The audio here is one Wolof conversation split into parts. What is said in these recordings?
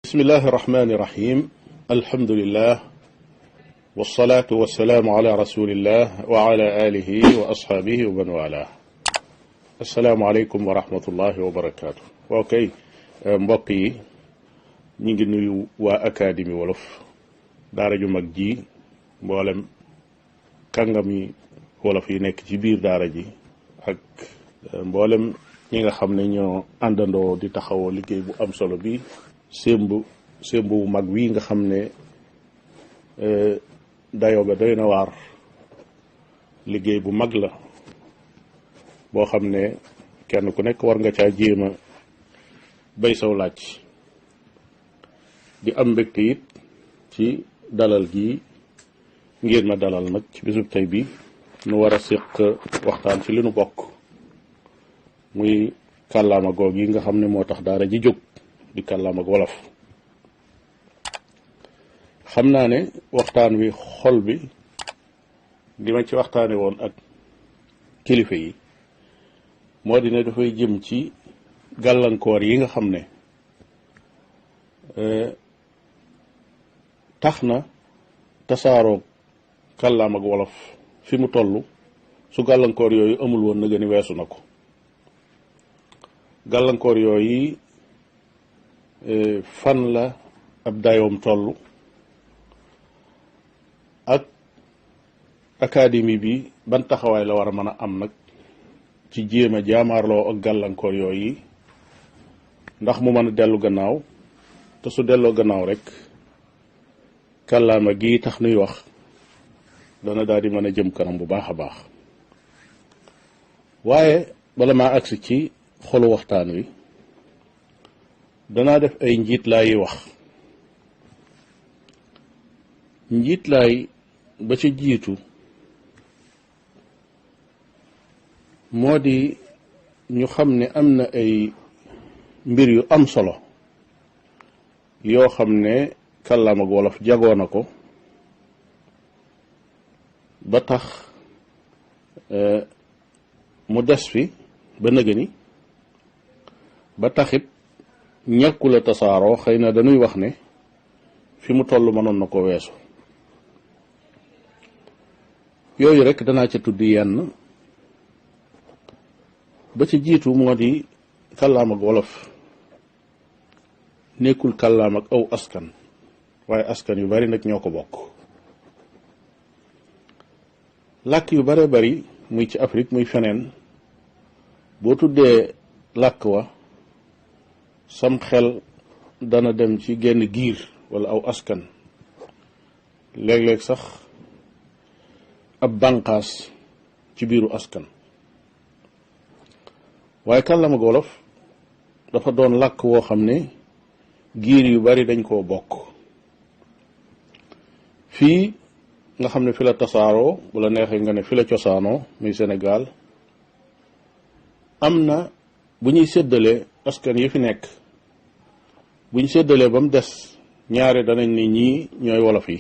bismillahi irrahmani irrahim alhamdulillah walsalaatu wassalaamu ala rasulillah wa ala alihi wa ashaabihi wa man wala asalaamualeykum wa rahmatullahi wa barakaatu. waaw kay mbokk yi ñu ngi nuyu waa académie wolof daara ju mag ji mboolem kàngami wolof yi nekk ci biir daara ji ak mboolem ñi nga xam ne ñoo àndandoo di taxawoo liggéey bu am solo bi sémbu bu mag wi nga xam ne dayo ba doy na waar. liggéey bu mag la boo xam ne kenn ku nekk war nga caa jéem a bay saw laaj. di am mbégte it ci dalal gi ngeen ma dalal nag ci bisub tey bi nu war a séq waxtaan ci li nu bokk muy kàllaama goog yi nga xam ne moo tax daara ji jóg di kàllaama ak wolof. xam naa ne waxtaan wi xol bi di ma ci waxtaane woon ak kilifa yi moo di ne dafay jëm ci gàllankoor yi nga xam ne tax na tasaaroo kàllaama ak wolof fi mu toll su gàllankoor yooyu amul woon na gën a weesu na ko. gàllankoor yooyu fan la ab dayoom toll ak académie bi ban taxawaay la war a mën a am nag ci jéem a jaamaarloo ak gàllankoor yooyu ndax mu mën a dellu gannaaw te su delloo gannaaw rek kàllaama gi tax nuy wax dana daal di mën a jëm kanam bu baax a baax. waaye bala maa agsi ci xolu waxtaan wi danaa def ay njiitlaay yi wax. njiitlaay ba ca jiitu moo di ñu xam ne am na ay mbir yu am solo yoo xam ne kàllaama ak wolof jagoo na ko ba tax mu des fi ba nëgëni ba taxit ñàkkula tasaaroo xëy na dañuy wax ne fi mu toll mënoon na ko weesu. yooyu rek danaa ca tudd yenn ba ca jiitu moo di kàllaam ak wolof nekkul kàllaam ak aw askan waaye askan yu bari nag ñoo ko bokk. làkk yu bare bari muy ci Afrique muy feneen boo tuddee làkk wa sam xel dana dem ci genn giir wala aw askan léeg-léeg sax ab bànqaas ci biiru askan. waaye kàllaama ak wolof dafa doon làkk woo xam ne giir yu bari dañ koo bokk. fii nga xam ne fi la tasaaroo bu la neexee nga ne fi la cosaanoo muy Sénégal am na bu ñuy séddalee askan yi fi nekk bu ñu séddalee ba mu des ñaare danañ ne ñii ñooy wolof yi.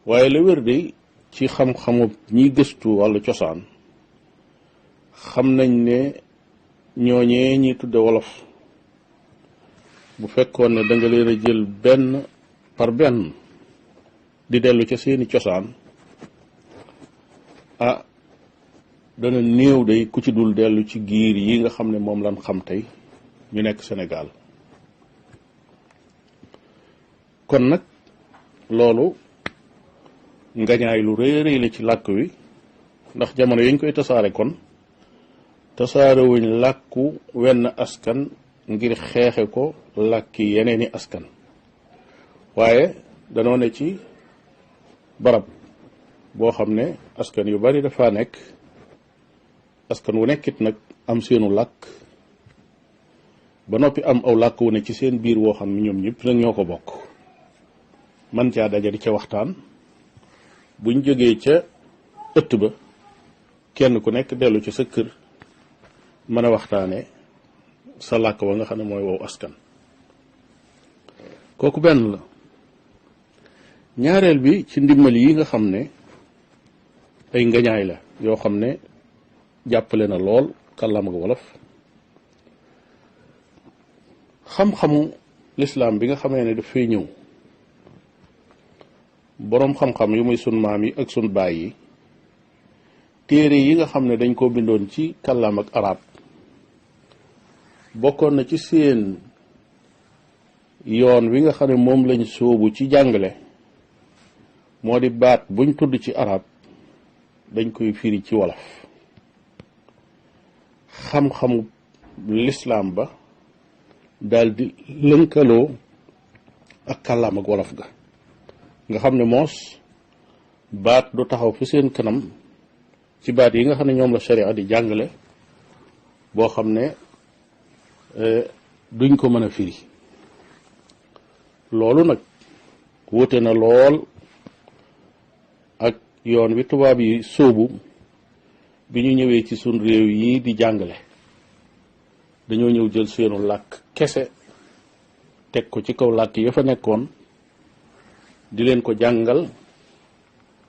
waaye la wér di ci xam-xamu ñiy gëstu wàllu cosaan xam nañ ne ñooñee ñi tudde wolof bu fekkoon ne da nga leen a jël benn par benn di dellu ca seeni cosaan dana néew day ku ci dul dellu ci giir yi nga xam ne moom lan xam tey ñu nekk Sénégal. kon nag loolu ngañaay lu rëy rëy la ci làkk wi ndax jamono yañ koy tasaare kon tasaarewuñ làkku wenn askan ngir xeexe ko làkki yeneeni askan waaye danoo ne ci barab boo xam ne askan yu bari dafa nekk askan wu nekkit nag am seenu làkk ba noppi am aw làkk wu ne ci seen biir woo xam ne ñoom ñëpp nag ñoo ko bokk man caa daja di ca waxtaan buñ jógee ca ëtt ba kenn ku nekk dellu ci sa kër mën a waxtaane sa làkk wa nga xam ne mooy wow askan. kooku benn la. ñaareel bi ci ndimbal yi nga xam ne ay ngañaay la yoo xam ne jàppale na lool kàllaama ak wolof xam-xamu lislaam bi nga xamee ne daf fay ñëw boroom xam-xam yu muy sun maam yi ak sun baay yi téere yi nga xam ne dañ koo bindoon ci kàllaam ak arab bokkoon na ci seen yoon wi nga xam ne moom lañ sóobu ci jàngale moo di baat buñ tudd ci arab dañ koy firi ci wolof xam-xamu lislaam ba daldi lënkaloo ak kàllaam ak wolof ga nga xam ne moos baat du taxaw fi seen kanam ci baat yi nga xam ne ñoom la sharia di jàngale boo xam ne duñ ko mën a firi loolu nag wute na lool ak yoon wi tubaab yi sóobu bi ñu ñëwee ci sun réew yi di jàngale dañoo ñëw jël seenu làkk kese teg ko ci kaw làkk ya fa nekkoon di leen ko jàngal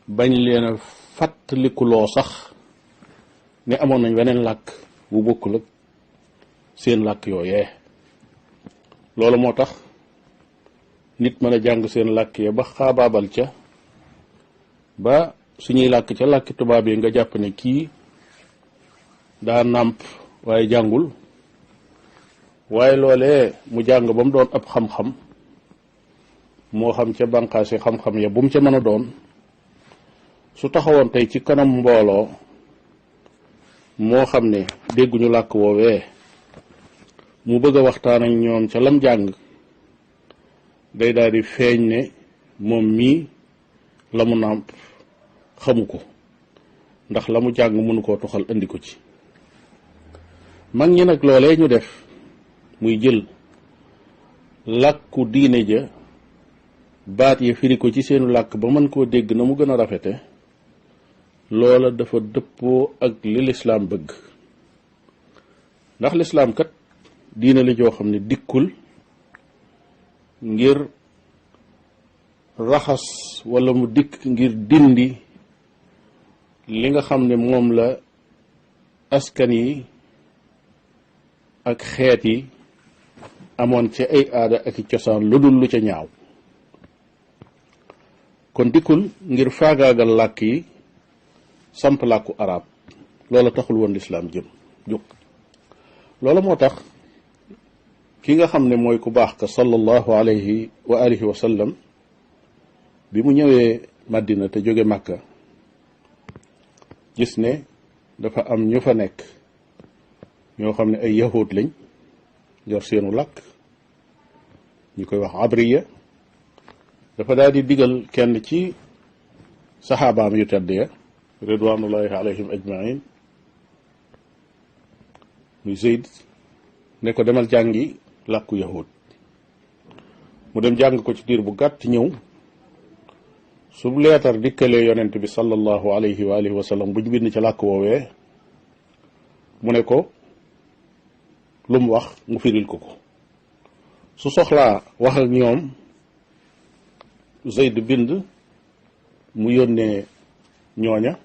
bañ leen a fàttalikuloo sax ne amoon nañ weneen làkk bu bokkul ak seen làkk yooyee loolu moo tax nit mën a jàng seen làkk ya ba xaabaabal ca ba suñuy làkk ca làkki tubaab yi nga jàpp ne kii daa nàmp waaye jàngul waaye loolee mu jàng ba mu doon ab xam-xam moo xam ca bànqaasi xam-xam ya bu mu ca mën a doon su taxawoon tey ci kanam mbooloo moo xam ne dégguñu làkk woowee mu bëgg a waxtaan ak ñoom ca lam jàng day daal di feeñ ne moom mii la mu nàmp xamu ko ndax la mu jàng mënu koo toxal indi ko ci mag ñi nag loolee ñu def muy jël làkku diine ja baat ya firi ko ci seenu làkk ba mën koo dégg na mu gën a rafete loola dafa dëppoo ak li lislaam bëgg ndax lislaam kat diine la joo xam ne dikkul ngir raxas wala mu dikk ngir dindi li nga xam ne moom la askan yi ak xeet yi amoon ci ay aada ak i cosaan lu dul lu ca ñaaw kon dikkul ngir faagaagal làkk yi samp làkku arab loola taxul woon lislaam jóg loola moo tax ki nga xam ne mooy ku baax ka sallallahu alayhi wa alihi wa sallam bi mu ñëwee Madina te jóge Makka gis ne dafa am ñu fa nekk ñoo xam ne ay yahud lañ yor seenu làkk ñu koy wax abriya dafa daal di digal kenn ci saxaabaam yu tedd ya ridwanullahi alayhim ajmain muy Zeyd ne ko demal jàngi làkku yahud mu dem jàng ko ci diir bu gàtt ñëw su leetar dikkalee yonent bi sallallahu alayhi wa alihi wa sallam bu ñu bind ca làkk woowee mu ne ko lu mu wax mu firil ko su soxlaa wax ak ñoom Zayd bind mu yónnee ñooña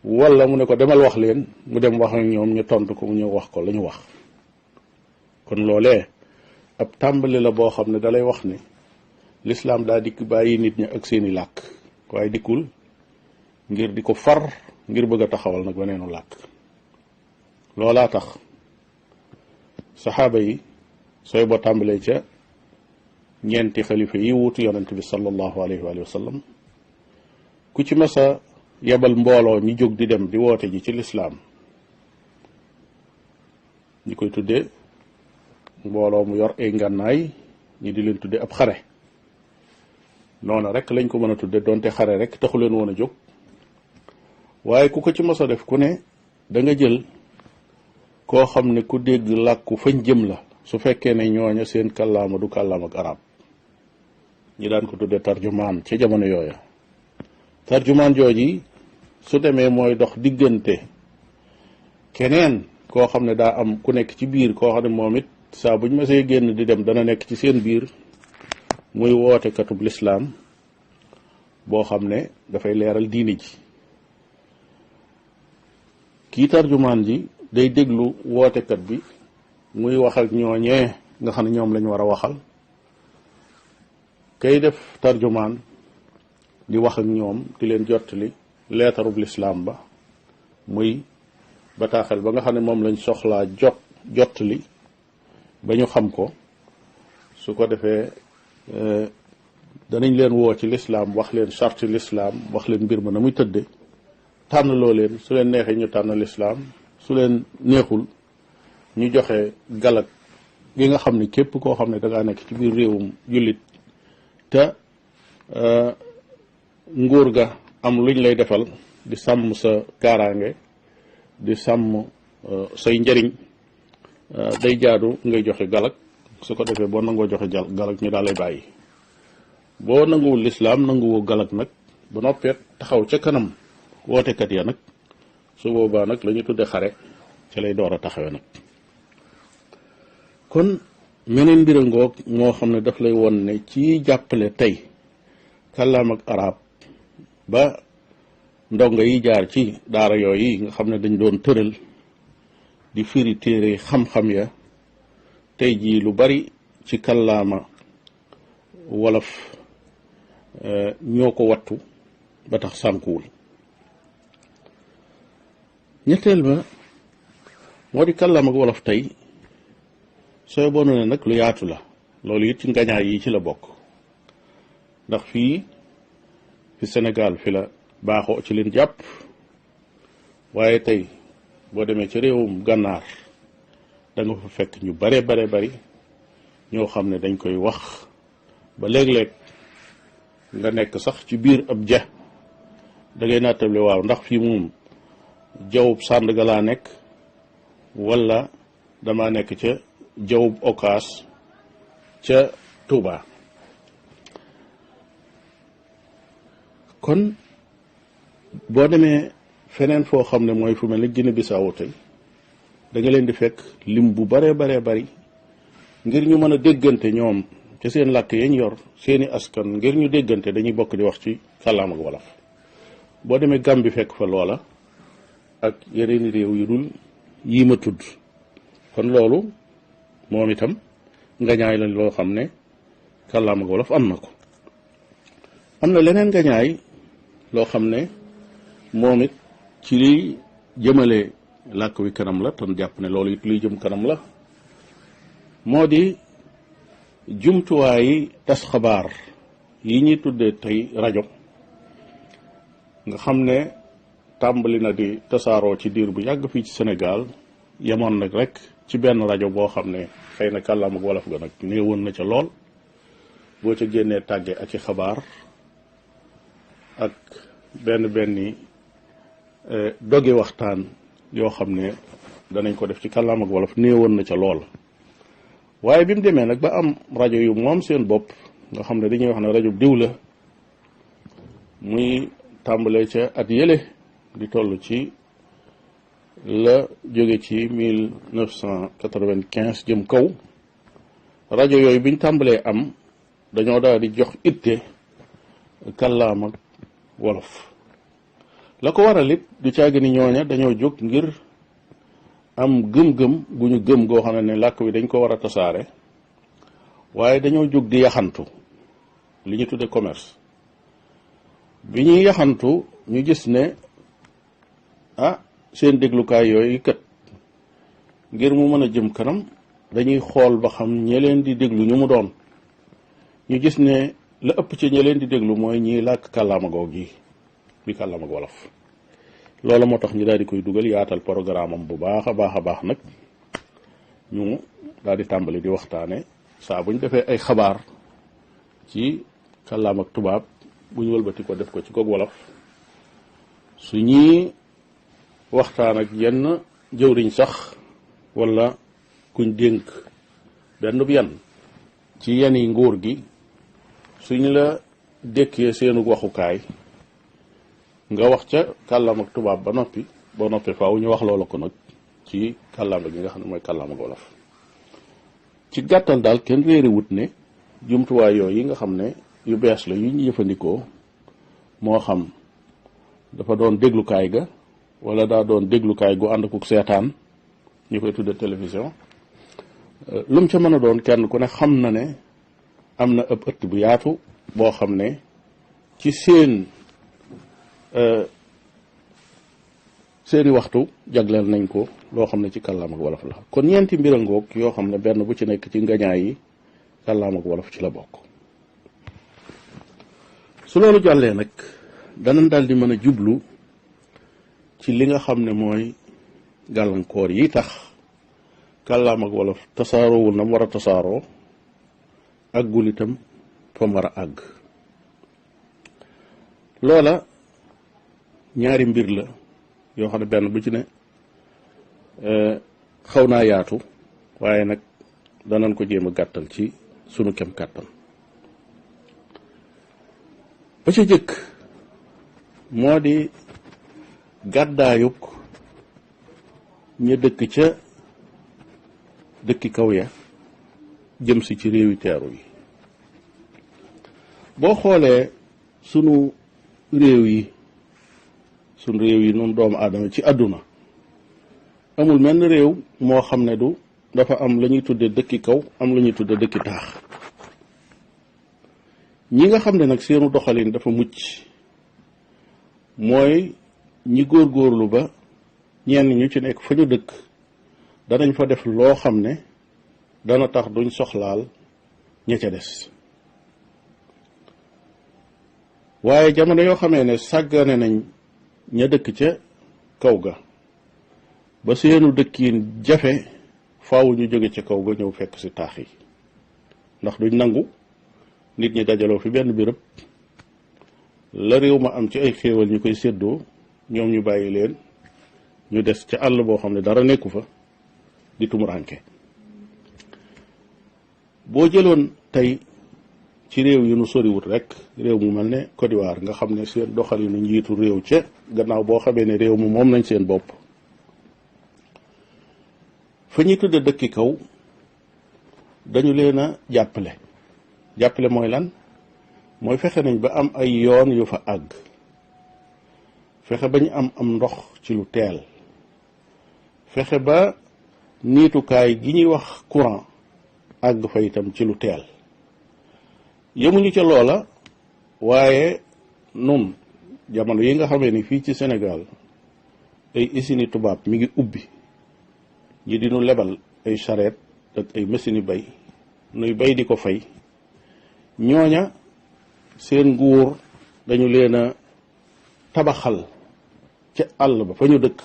wala mu ne ko demal wax leen mu dem wax ak ñoom ñu tontu ko mu ñëw wax ko la ñu wax kon loolee ab tàmbali la boo xam ne dalay wax ne lislaam daa dikk bàyyi nit ñi ak seeni làkk waaye dikkul ngir di ko far ngir bëgg a taxawal nag weneenu làkk loolaa tax saxaaba yi sooy boo tàmbalee ca ñeenti xalifa yi wuutu yonent bi sallallahu alayhi wa sallam ku ci masa yebal mbooloo ñi jóg di dem di woote ji ci lislaam ñi koy tuddee mbooloo mu yor ay ngànnaay ñi di leen tudde ab xare noona rek lañ ko mën a tudde doonte xare rek taxu leen woon a jóg waaye ku ko ci masa def ku ne da nga jël koo xam ne ku dégg làkku fañ jëm la su fekkee ne ñooña seen kàllaama du kàllaam ak arab ñi daan ko tudde tarjumaan ci jamono yooya tarjumaan jooji su demee mooy dox diggante keneen koo xam ne daa am ku nekk ci biir koo xam ne moom it saa buñ masee génn di dem dana nekk ci seen biir muy woote katub lislaam boo xam ne dafay leeral diini ji kii tarjumaan ji day déglu wootekat bi muy wax ak ñooñee nga xam ne ñoom lañ war a waxal kay def tarjumaan di wax ak ñoom di leen jottali leetarub lislaam ba muy bataaxel ba nga xam ne moom lañ soxlaa jottali ba ñu xam ko su ko defee danañ leen woo ci lislaam wax leen charte lislaam wax leen mbir ma na muy tëdde tànn loo leen su leen neexee ñu tànn lislaam su leen neexul ñu joxe galak gi nga xam ne képp koo xam ne dangaa nekk ci biir réewum jullit te nguur ga am luñ lay defal di sàmm sa kaaraange di sàmm say njariñ day jaadu ngay joxe galak su ko defee boo nangoo joxe galak ñu daal lay bàyyi boo nanguwul lislaam nanguwoo galak nag ba noppee taxaw ca kanam wootekat ya nag su boobaa nag la ñu tudde xare ca lay door a taxawe nag kon meneen mbir a ngoog moo xam ne daf lay won ne ci jàppale tey kàllaam ak arab ba ndongo yi jaar ci daara yooyu nga xam ne dañ doon tëral di firi téere xam-xam ya tey jii lu bari ci kàllaama wolof ñoo ko wattu ba tax sànkuwul ñetteel ba moo di kàllaam ak wolof tey sooy boonu ne nag lu yaatu la loolu it ci ngañaay yi ci la bokk ndax fii fi Sénégal fi la baaxoo ci leen jàpp waaye tey boo demee ci réewum gànnaar da nga fa fekk ñu bare bari ñoo xam ne dañ koy wax ba léeg-léeg nga nekk sax ci biir ab ja da ngay nattable waaw ndax fii moom jawub Sandaga laa nekk wala dama nekk ca jawub Okaas ca Touba kon boo demee feneen foo xam ne mooy fu mel ni Guinée Bissau tey da nga leen di fekk lim bu baree bari ngir ñu mën a déggante ñoom ci seen làkk yañ yor seeni askan ngir ñu déggante dañuy bokk di wax ci kàllaam ak wolof boo demee Gàmbi fekk fa loola ak yeneen réew yu dul yii ma tudd kon loolu moom itam ngañaay lañ loo xam ne kàllaam ak wolof am na ko am na leneen ngañaay loo xam ne moom it ci liy jëmale làkk wi kanam la tan jàpp ne loolu it luy jëm kanam la moo di jumtuwaayi tas xabaar yi ñuy tuddee tey rajo nga xam ne tàmbali na di tasaaroo ci diir bu yàgg fii ci Sénégal yemoon nag rek ci benn rajo boo xam ne xëy na kàllaam ak wolof ga nag néewoon na ca lool boo ca génnee tàgge ak i xabaar ak benn doge waxtaan yoo xam ne danañ ko def ci kàllaam ak wolof néewoon na ca lool waaye bi mu demee nag ba am rajo yu moom seen bopp nga xam ne dañuy wax ne rajo diw la muy tàmbalee ca at yële di toll ci la jóge ci 1995 jëm kaw rajo yooyu biñ tàmbalee am dañoo daal di jox itte kàllaam ak wolof la ko waral it du caagi ni ñooña dañoo jóg ngir am gëm-gëm gu ñu gëm goo xam ne làkk wi dañ ko war a tasaare waaye dañoo jóg di yaxantu li ñu tudde commerce bi ñuy yaxantu ñu gis ne seen déglukaay yooyu kat ngir mu mën a jëm kanam dañuy xool ba xam ñe leen di déglu ñu mu doon ñu gis ne la ëpp ci ñe leen di déglu mooy ñiy làkk kàllaama goog yi di kàllaama ak wolof loolu moo tax ñu daal di koy dugal yaatal programme am bu baax a baax nag ñu daal di tàmbali di waxtaane saa bu ñu defee ay xabaar ci kàllaam ak tubaab bu ñu wëlbati ko def ko ci goog wolof su ñuy waxtaan ak yenn jëwriñ sax wala kuñ dénk benn yan ci yenn yi nguur gi suñ la dékkee seenu waxukaay nga wax ca kàllaam ak tubaab ba noppi boo noppee faaw ñu wax loola ko nag ci kàllaama gi nga xam ne mooy kàllaama ak wolof ci gàttal daal kenn réeri wut ne jumtuwaay yooyu yi nga xam ne yu bees la yu ñu jëfandikoo moo xam dafa doon déglukaay ga wala daa doon déglukaay gu ànd ak seetaan ñu koy tudde télévision lu mu ca mën a doon kenn ku ne xam na ne am na ëpp ëtt bu yaatu boo xam ne ci seeni waxtu jagleel nañ ko loo xam ne ci kàllaam ak wolof la. kon ñeenti mbir a ngoog yoo xam ne benn bu ci nekk ci ngañaay yi kàllaam ak wolof ci la bokk. su loolu jàllee nag danañ daal di mën a jublu ci li nga xam ne mooy gàllankoor yi tax kàllaam ak wolof tasaaroowul na mu war a tasaaroo àggul itam fa mu war a àgg. loola ñaari mbir la yoo xam ne benn bu ci ne xaw naa yaatu waaye nag danañ ko jéem a gàttal ci sunu kem kàttan. ba ca jëkk moo di gàddaayug ña dëkk ca dëkki kaw ya jëm si ci réewi teeru yi. boo xoolee sunu réew yi noonu doomu aadama ci àdduna amul menn réew moo xam ne du dafa am la ñuy tudde dëkki kaw am la ñuy tudde dëkki taax. ñi nga xam ne nag seenu doxalin dafa mucc mooy ñi góorgóorlu ba ñenn ñu ci nekk fa ñu dëkk danañ fa def loo xam ne dana tax duñ soxlaal ña ca des. waaye jamono yoo xamee ne sàggane nañ ña dëkk ca kaw ga ba seenu dëkkiin jafe faaw ñu jóge ca kaw ga ñëw fekk ci taax yi ndax duñ nangu nit ñi dajaloo fi benn béréb la réew ma am ci ay xéewal ñu koy séddoo ñoom ñu bàyyi leen ñu des ca àll boo xam ne dara nekku fa di tumuraanke. boo jëloon tey ci réew yu nu soriwut rek réew mu mel ne Côte d'Ivoire nga xam ne seen doxalinu njiitu réew ca gannaaw boo xamee ne réew mu moom nañ seen bopp fa ñuy tudde dëkki kaw dañu leen a jàppale mooy lan mooy fexe nañ ba am ay yoon yu fa àgg fexe ba ñu am ndox ci lu teel fexe ba niitukaay gi ñuy wax courant àgg fa itam ci lu teel. yemuñu ca loola waaye nun jamono yi nga xamee ni fii ci Sénégal ay usines tubaab mi ngi ubbi ñi dinu lebal ay charrette ak ay machines bay nuy bay di ko fay ñooña seen nguur dañu leen a tabaxal ca àll ba fa ñu dëkk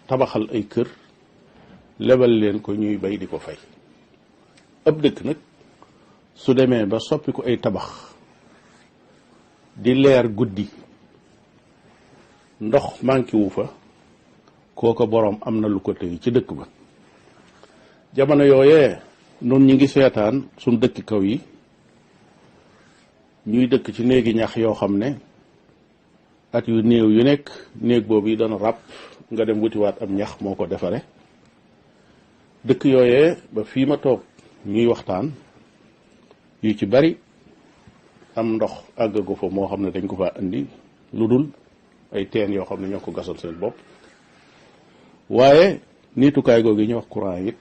tabaxal ay kër lebal leen ko ñuy bay di ko fay. ab dëkk nag su demee ba soppi ko ay tabax di leer guddi ndox manqué wu fa kooka boroom am na lu ko tëy ci dëkk ba. jamono yooyee nun ñi ngi seetaan suñ dëkki kaw yi ñuy dëkk ci néegi ñax yoo xam ne at yu néew yu nekk néeg boobu yi dana ràpp nga dem wutiwaat am ñax moo ko defare. dëkk yooyee ba fii ma toog ñuy waxtaan yu ci bari am ndox àggagu fa moo xam ne dañ ko fa indi lu dul ay teen yoo xam ne ñoo ko gasal seen bopp. waaye niitukaay googu yi ñuy wax courant it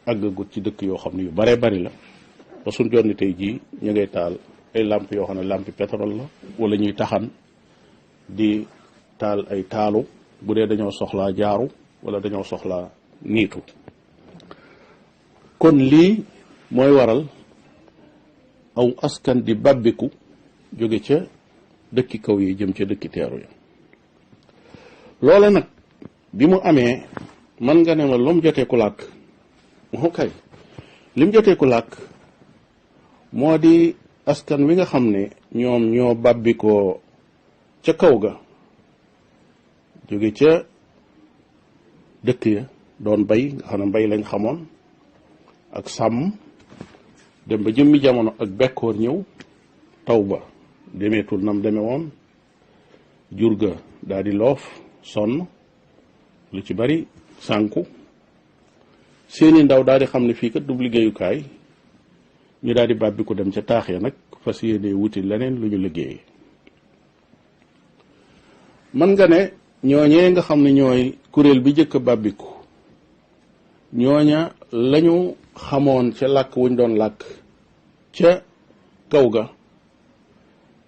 àggagut ci dëkk yoo xam ne yu baree bari la ba suñ jonni tey jii ñu ngay taal ay làmp yoo xam ne làmpi pétrole la wala ñuy taxan di taal ay taalu bu dee dañoo soxlaa jaaru wala dañoo soxlaa niitu. kon lii mooy waral aw askan di bàbbiku jóge ca dëkki kaw yi jëm ca dëkki teeru yi. loola nag bi mu amee man nga ne ma lu mu jotee ku làkk kay li mu jotee ku làkk moo di askan wi nga xam ne ñoom ñoo bàbbikoo ca kaw ga jóge ca dëkk ya doon bay nga xam ne mbay lañ xamoon ak sàmm dem ba jëmmi jamono ak bekkoor ñëw taw ba demeetul nam deme woon jur ga daal di loof sonn lu ci bari sànku seeni ndaw daal di xam ne fii kat du liggéeyukaay ñu daal di bàbbi ko dem ca taax ya nag fas yéene wuti leneen lu ñu liggéey. man nga ne ñooñee nga xam ne ñooy kuréel bi jëkk a bàbbiku ñooña lañu xamoon ca làkk wuñ doon làkk ca kaw ga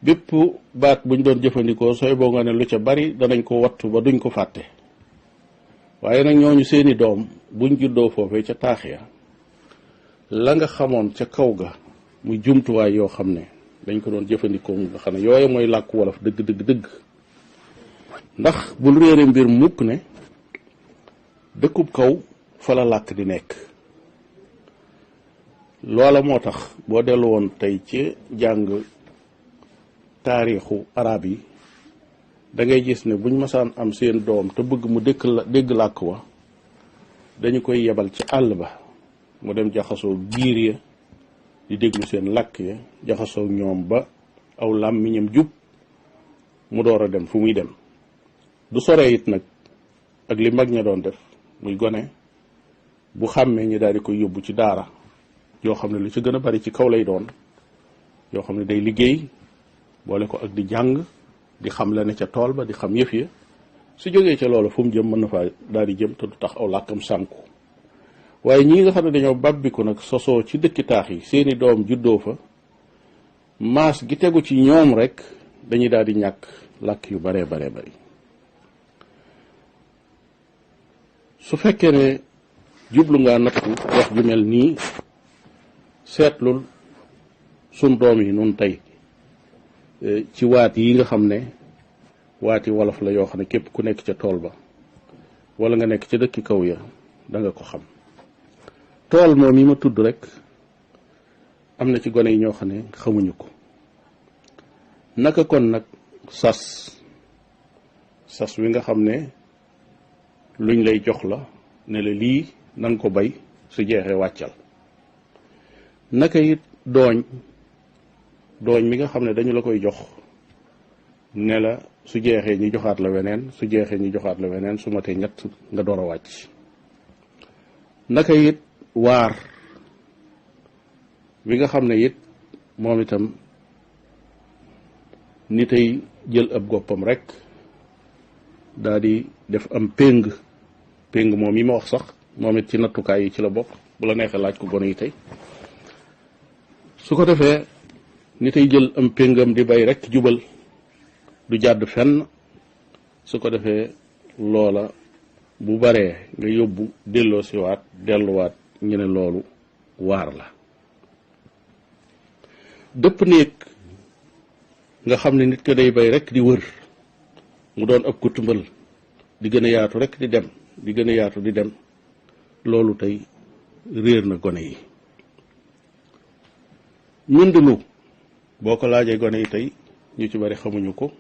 bépp baat buñ doon jëfandikoo sooy boo nga ne lu ca bari danañ ko wattu ba duñ ko fàtte waaye nag ñooñu seeni doom buñ juddoo foofee ca taax ya la nga xamoon ca kaw ga muy jumtuwaay yoo xam ne dañ ko doon jëfandikoo nga xam ne yooyu mooy làkku wolof dëgg ndax bul réere mbir mukk ne dëkkub kaw fa la làkk di nekk loola moo tax boo dellu woon tey ci jàng taarixu arab yi da ngay gis ne buñ masaan am seen doom te bëgg mu dégg làkk wa dañu koy yebal ci àll ba mu dem jaxasoo giir ya di déglu seen làkk ya jaxasoo ñoom ba aw làmmiñam jub mu door a dem fu muy dem du soree it nag ak li mag ña doon def muy gone bu xàmmee ñi daal di koy yóbbu ci daara yoo xam ne lu ci gën a bari ci kaw lay doon yoo xam ne day liggéey boole ko ak di jàng di xam la ne ca tool ba di xam yëf ya su jógee ca loolu fu mu jëm mën na faa daal di jëm te du tax aw làkkam sànku waaye ñii nga xam ne dañoo bàbbiku nag sosoo ci dëkki taax yi seeni doom juddoo fa maas gi tegu ci ñoom rek dañuy daal di ñàkk làkk yu baree bari su fekkee ne jublu ngaa nattu wax ju mel nii seetlul sun doom yi nun tey ci waat yi nga xam ne waati wolof la yoo xam ne képp ku nekk ca tool ba wala nga nekk ca dëkki kaw ya da nga ko xam tool moom yi ma tudd rek am na ci gone yi ñoo xam ne xamuñu ko naka kon nag sas wi nga xam ne luñ lay jox la ne la lii nanga ko bay su jeexee wàccal naka it dooñ mi nga xam ne dañu la koy jox ne la su jeexee ñu joxaat la weneen su jeexee ñu joxaat la weneen su matee ñett nga door a wàcc naka it waar bi nga xam ne it moom itam nit ay jël ab goppam rek daa di def am péng moom yi ma wax sax moom it ci nattukaay yi ci la bokk bu la neexee laaj ko gone yi tey su ko defee nit ay jël am péngam di bay rek jubal du jàdd fenn su ko defee loola bu baree nga yóbbu delloo siwaat delluwaat ñu ne loolu waar la dëpp néeg nga xam ne nit ko day bay rek di wër mu doon ab kutumbal di gën a yaatu rek di dem di gën a yaatu di dem loolu tey réer na gone yi mindulu boo ko laajee gone yi tey ñu ci bari xamuñu ko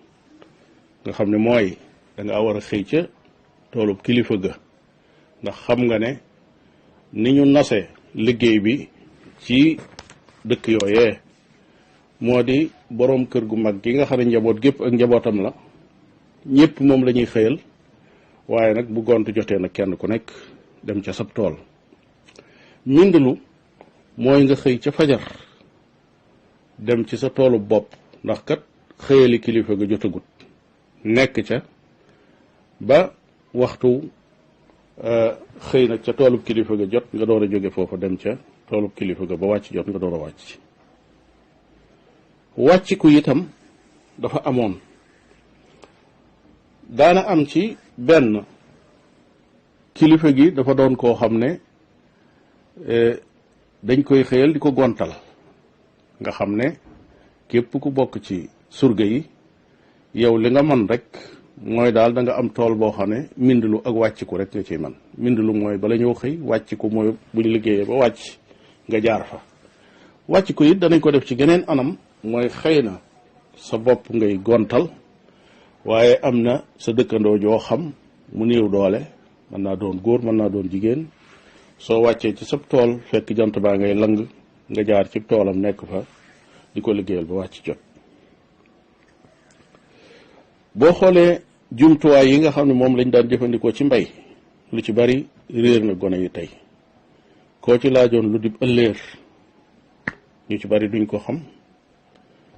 nga xam ne mooy danga war a xëy ca toolub kilifa ga ndax xam nga ne ni ñu nase liggéey bi ci dëkk yooyee moo di boroom kër gu mag gi nga xam ne njaboot gépp ak njabootam la ñépp moom la ñuy xëyal waaye nag bu gont jotee nag kenn ku nekk dem ca sab tool mindulu mooy nga xëy ca fajar dem ci sa toolu bopp ndax kat xëyali kilifa ga jotagut nekk ca ba waxtu xëy nag ca toolub kilifa ga jot nga door a jóge foofu dem ca toolub kilifa ga ba wàcc jot nga door a wàcc ku itam dafa amoon daana am ci benn kilifa gi dafa doon koo xam ne dañ koy xëyal di ko gontal nga xam ne képp ku bokk ci surga yi yow li nga man rek mooy daal da nga am tool boo xam ne mindlu ak wàcciku rek nga ciy man mindlu mooy bala ñëw xëy wàcciku mooy buñ liggéeyee ba wàcc nga jaar fa wàcciku it danañ ko def ci geneen anam mooy xëy na sa bopp ngay gontal waaye am na sa dëkkandoo joo xam mu néew doole mën naa doon góor mën naa doon jigéen soo wàccee ci sab tool fekk jant baa ngay lang nga jaar ci toolam nekk fa di ko liggéeyal ba wàcc jot boo xoolee jumtuwaay yi nga xam ne moom lañ daan jëfandikoo ci mbay lu ci bari réer na gone yi tey koo ci laajoon lu dib ëlléer ñu ci bari duñ ko xam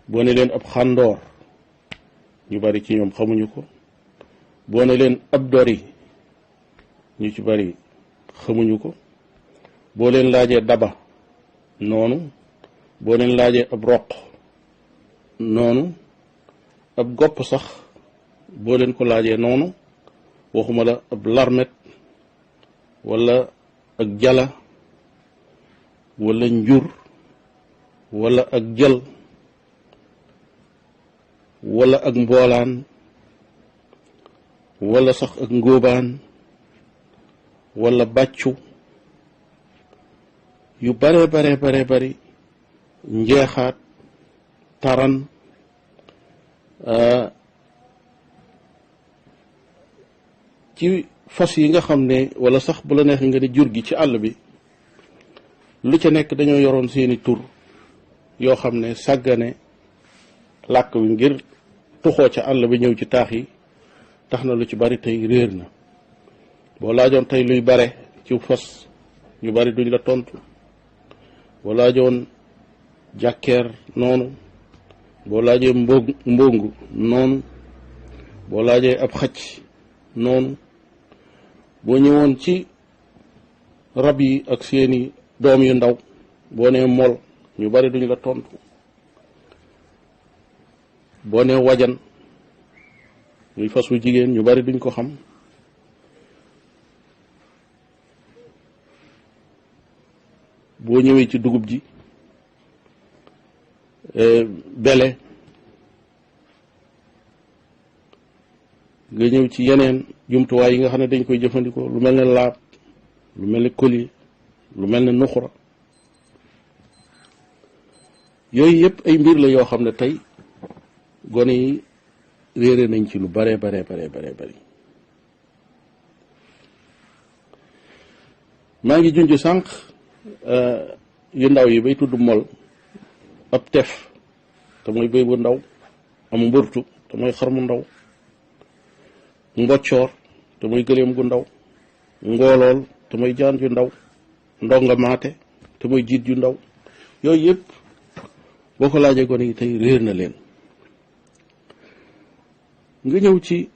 boo ne leen ab xàndoor ñu bari ci ñoom xamuñu ko boo ne leen ab dori ñu ci bari xamuñu ko boo leen laajee daba noonu, boo leen laajee ab roq noonu, ab gopp sax boo leen ko laajee noonu, waxuma la ab larmet wala ak jala wala njur wala ak jël wala ak mboolaan wala sax ak ngóobaan wala bàccu yu bare bari njeexaat taran ci fas yi nga xam ne wala sax bu la neex nga ne jur gi ci àll bi lu ca nekk dañoo yoroon seeni tur yoo xam ne sàggane làkk wi ngir tuxoo ca àll bi ñëw ci taax yi tax na lu ci bari tey réer na. boo laajoon tey luy bare ci fas ñu bari duñ la tontu, boo laajoon jàkkeer noonu, boo laajee mbóngu noonu, boo laajee ab xacc noonu, boo ñëwoon ci rab yi ak seeni doom yu ndaw boo nee mol ñu bari duñ la tontu, boo nee wajan muy fas wu jigéen ñu bari duñ ko xam, boo ñëwee ci dugub ji bele, nga ñëw ci yeneen jumtuwaay yi nga xam ne dañ koy jëfandikoo lu mel ne laab, lu mel ne collier, lu mel ne nuxura, yooyu yëpp ay mbir la yoo xam ne tey gone yi réere nañ ci lu bare bari maa ngi junj sànq yu ndaw yi bay tudd mol, ab tef te mooy béy bu ndaw, am mburtu te mooy xar mu ndaw, mboccoor te mooy gëléem gu ndaw, ngoolool te mooy jaan ju ndaw, ndonga maate te mooy jiit ju ndaw. yooyu yëpp boo ko laajee gone yi tey réer na leen. nga ñëw ci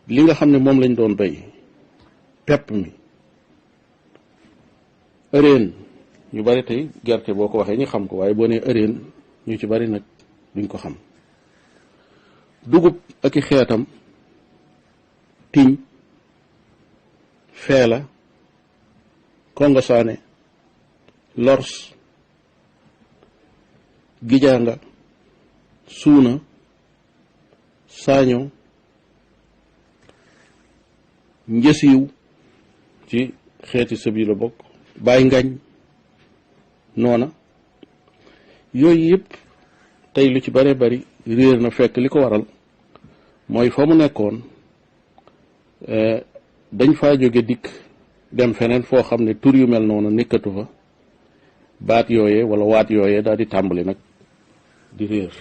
li nga xam ne moom lañ doon béy, pepp mi, ëreen ñu bari tey gerte boo ko waxee ñu xam ko, waaye boo nee ëreen ñu ci bari nag duñ ko xam. dugub ak i xeetam, tiñ, feela, kongosaane, lors, gijaanga, suuna, saaño, njësiw ci xeeti sëb yi la bokk, baay ngañ noona. yooyu yëpp tey lu ci bare bari réer na, fekk li ko waral mooy fa mu nekkoon dañ faa jóge dikk dem feneen foo xam ne tur yu mel noonu nekkatu fa, baat yooyee wala waat yooyee daal di tàmbali nag di réer.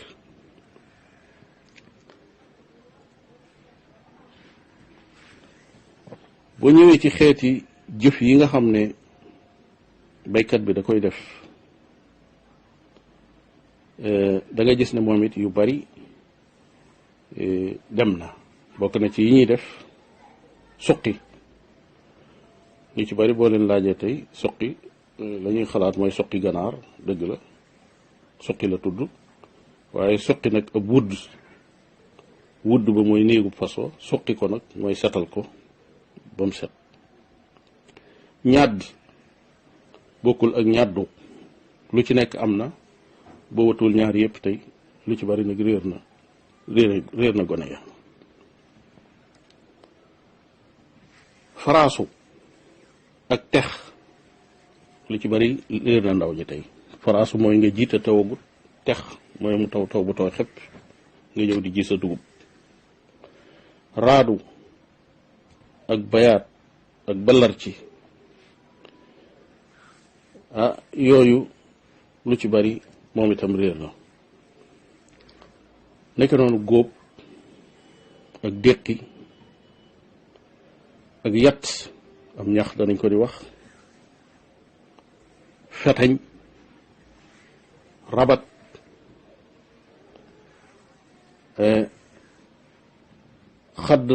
boo ñëwee ci xeeti jëf yi nga xam ne baykat bi da koy def, da nga gis ne moom it yu bari dem na. bokk na ci yi ñuy def suqi. ñu ci bari boo leen laajee tey suqi la ñuy xalaat mooy suqi ganaar, dëgg la suqi la tudd, waaye suqi nag ab wudd ba mooy néegu façon, suqi ko nag mooy setal ko ba mu set. ñàdd bokkul ak ñàddu, lu ci nekk am na, boo watul ñaar yëpp tey lu ci bari nag réer na gone ya. faraasu ak tex lu ci bari réer na ndaw ñi tey. faraasu mooy nga jiite tawagut, tex mooy mu taw bu tooy xepp nga ñëw di ji sa dugub. raadu ak bayaat ak balarci yooyu lu ci bari moom itam réer na. nekk noonu góob ak déqi ak yat, am ñax danañ ko di wax, fetañ, rabat, xadd,